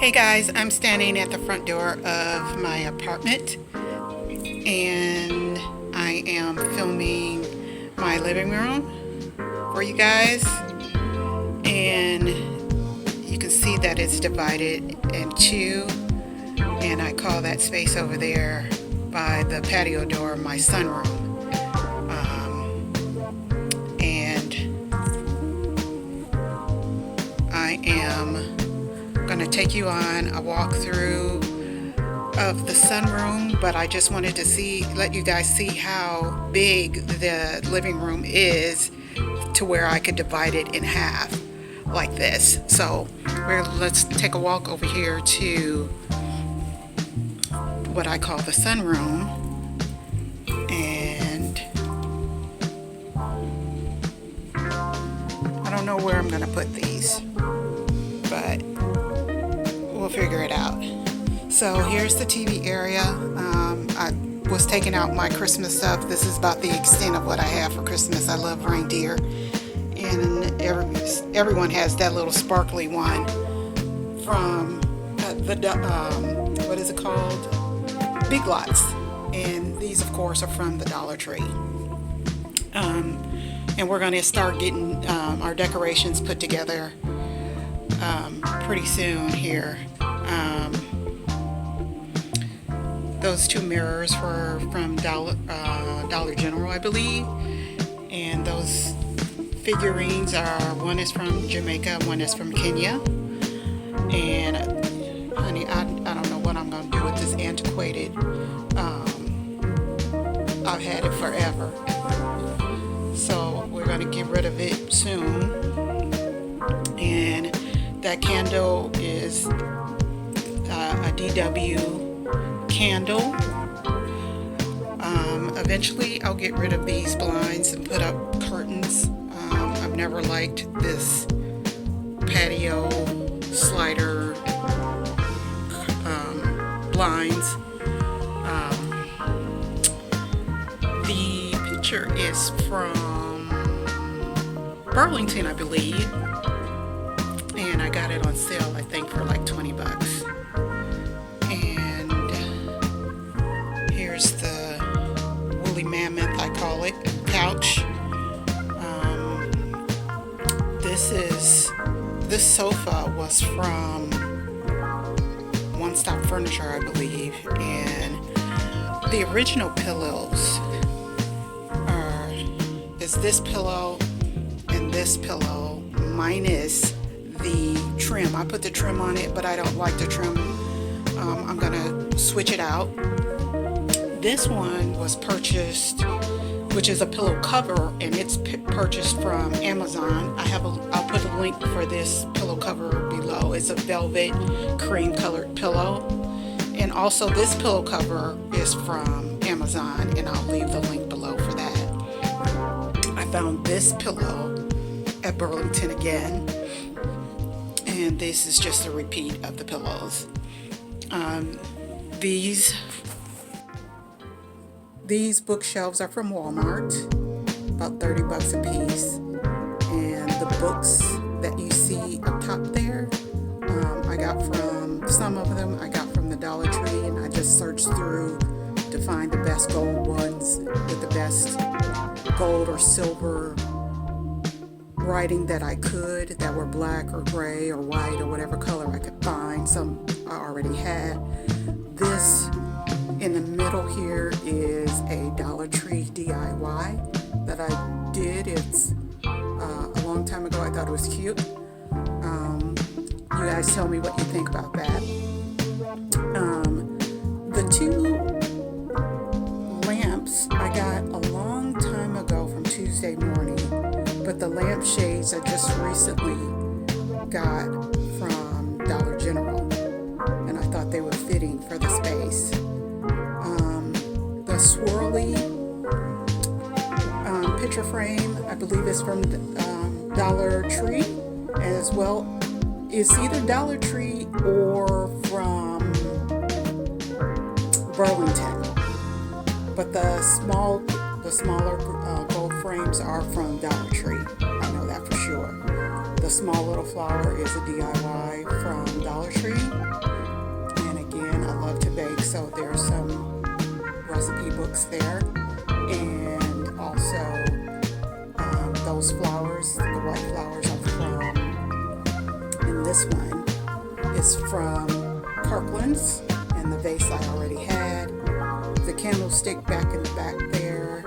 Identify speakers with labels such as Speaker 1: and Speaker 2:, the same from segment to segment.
Speaker 1: Hey guys, I'm standing at the front door of my apartment and I am filming my living room for you guys, and you can see that it's divided in two, and I call that space over there by the patio door my sunroom. And I am going to take you on a walkthrough of the sunroom, but I just wanted to let you guys see how big the living room is to where I could divide it in half like this. So let's take a walk over here to what I call the sunroom, and I don't know where I'm going to put these, but we'll figure it out. So here's the TV area. I was taking out my Christmas stuff. This is about the extent of what I have for Christmas. I love reindeer, and everyone has that little sparkly one from what is it called? Big Lots. And these, of course, are from the Dollar Tree. And we're going to start getting our decorations put together pretty soon here. Those two mirrors were from Dollar General, I believe, and those figurines one is from Jamaica, one is from Kenya. And honey, I don't know what I'm going to do with this antiquated. I've had it forever, so we're going to get rid of it soon. And that candle is a DW candle. Eventually I'll get rid of these blinds and put up curtains. I've never liked this patio slider blinds. The picture is from Burlington, I believe, and I got it on sale, I think, for like $20. And here's the woolly mammoth, I call it, couch. This sofa was from One Stop Furniture, I believe, and the original pillows is this pillow and this pillow minus the trim. I put the trim on it, but I don't like the trim. I'm gonna switch it out. This one was purchased, which is a pillow cover, and it's purchased from Amazon. I'll put a link for this pillow cover below. It's a velvet cream colored pillow, and also this pillow cover is from Amazon, and I'll leave the link below for that. I found this pillow at Burlington again, and this is just a repeat of the pillows. These bookshelves are from Walmart, about $30 a piece, and the books that you see up top there, some of them I got from the Dollar Tree, and I just searched through to find the best gold ones with the best gold or silver writing that I could, that were black or gray or white or whatever color I could find. Some I already had. This in the middle here is a Dollar Tree DIY that I did. It's a long time ago. I thought it was cute. You guys tell me what you think about that. The two lamps I got a long time ago from Tuesday Morning, but the lampshades I just recently got from Dollar General, and I thought they were fitting for the space. The swirly picture frame, I believe, is from Dollar Tree as well. It's either Dollar Tree or from Burlington, but the smaller gold frames are from Dollar Tree. I know that for sure. The small little flower is a DIY from Dollar Tree. So there's some recipe books there, and also those flowers, the white flowers are from, and this one is from Kirkland's, and the vase I already had. The candlestick back in the back there,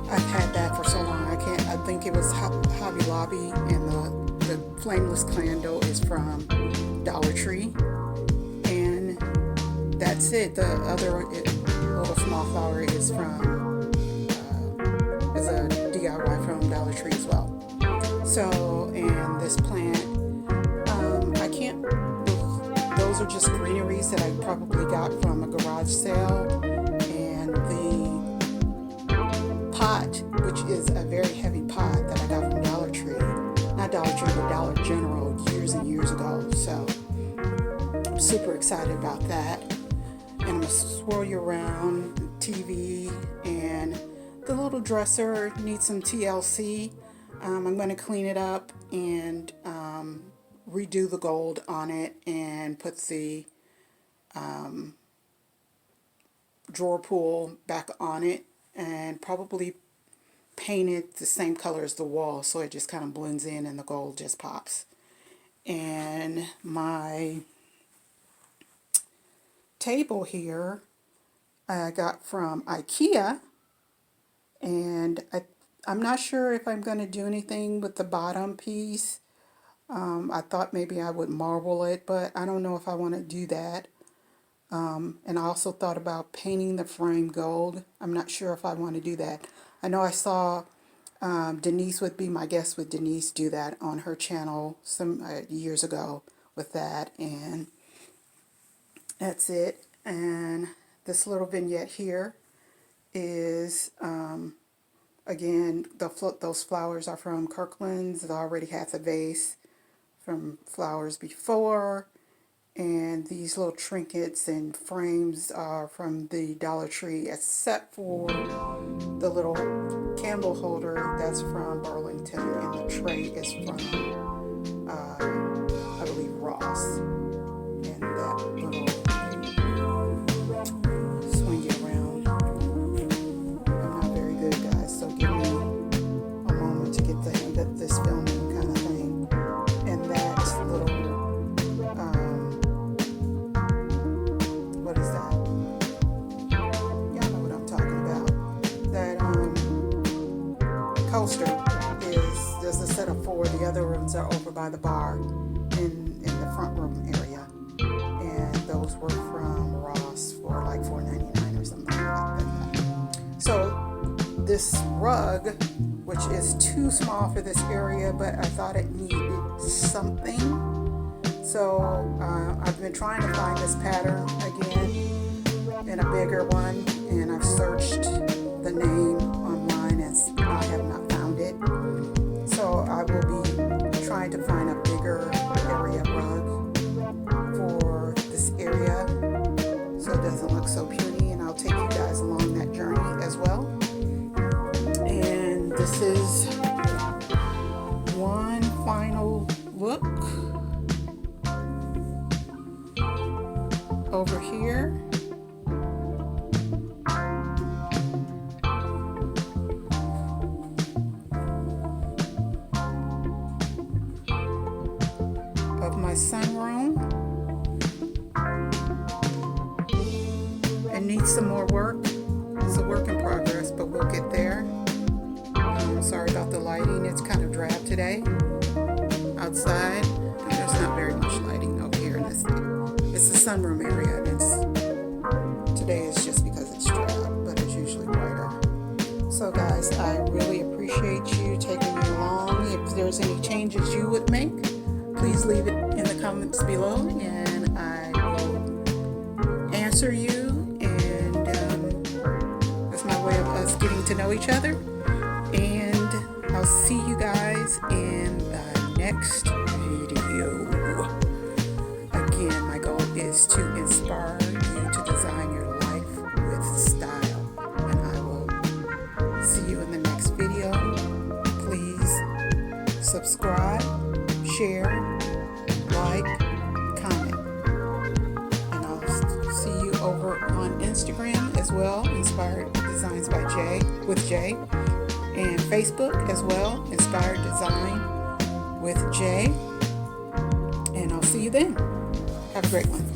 Speaker 1: I've had that for so long. I think it was Hobby Lobby, and the flameless candle is from Dollar Tree, and that's it. The other little small flower is from is a DIY from Dollar Tree as well. So, and this plant, I can't. Those are just greeneries that I probably got from a garage sale, and the pot, which is a very heavy pot that I got from Dollar Tree, not Dollar Tree, but Dollar General years and years ago. So I'm super excited about that. And I'm going to swirl you around the TV, and the little dresser needs some TLC. I'm going to clean it up and redo the gold on it and put the drawer pull back on it, and probably paint it the same color as the wall so it just kind of blends in and the gold just pops. And my table here I got from IKEA, and I'm not sure if I'm going to do anything with the bottom piece. I thought maybe I would marble it, but I don't know if I want to do that. And I also thought about painting the frame gold. I'm not sure if I want to do that. I know I saw Denise would be my guest with Denise do that on her channel some years ago with that, and that's it. And this little vignette here is again, those flowers are from Kirkland's. It already has a vase from flowers before, and these little trinkets and frames are from the Dollar Tree, except for the little candle holder that's from Burlington, and the tray is from I believe Ross. And that little swing it around. I'm not very good, guys, so give me a moment to get the hang of this filming kind of thing. And that little what is that? Y'all know what I'm talking about. That coaster there's a set of 4. The other rooms are over by the bar in the front room area, and those were from Ross for like $4.99 or something like that. So this rug, which is too small for this area, but I thought it needed something. So I've been trying to find this pattern again in a bigger one, and I've searched the name online and I have not found it. So I will be trying to find a bigger area rug for this area so it doesn't look so puny, and I'll take you guys along that journey as well. And this is one final look over here. Of my sunroom. It needs some more work. It's a work in progress, but we'll get there. Sorry about the lighting. It's kind of drab today outside. There's not very much lighting over here in this thing. It's the sunroom area, and today is just because it's drab, but it's usually brighter. So guys, I really appreciate you taking me along. If there's any changes you would make, please leave it in the comments below, and I will answer you. And that's my way of us getting to know each other. And I'll see you guys in the next video. Again, my goal is to inspire you to design your life with style. And I will see you in the next video. Please subscribe, share, like, comment, and I'll see you over Instagram as well, Inspired Designs by Jay, with Jay, and Facebook as well, Inspired Design with Jay. And I'll see you then. Have a great one.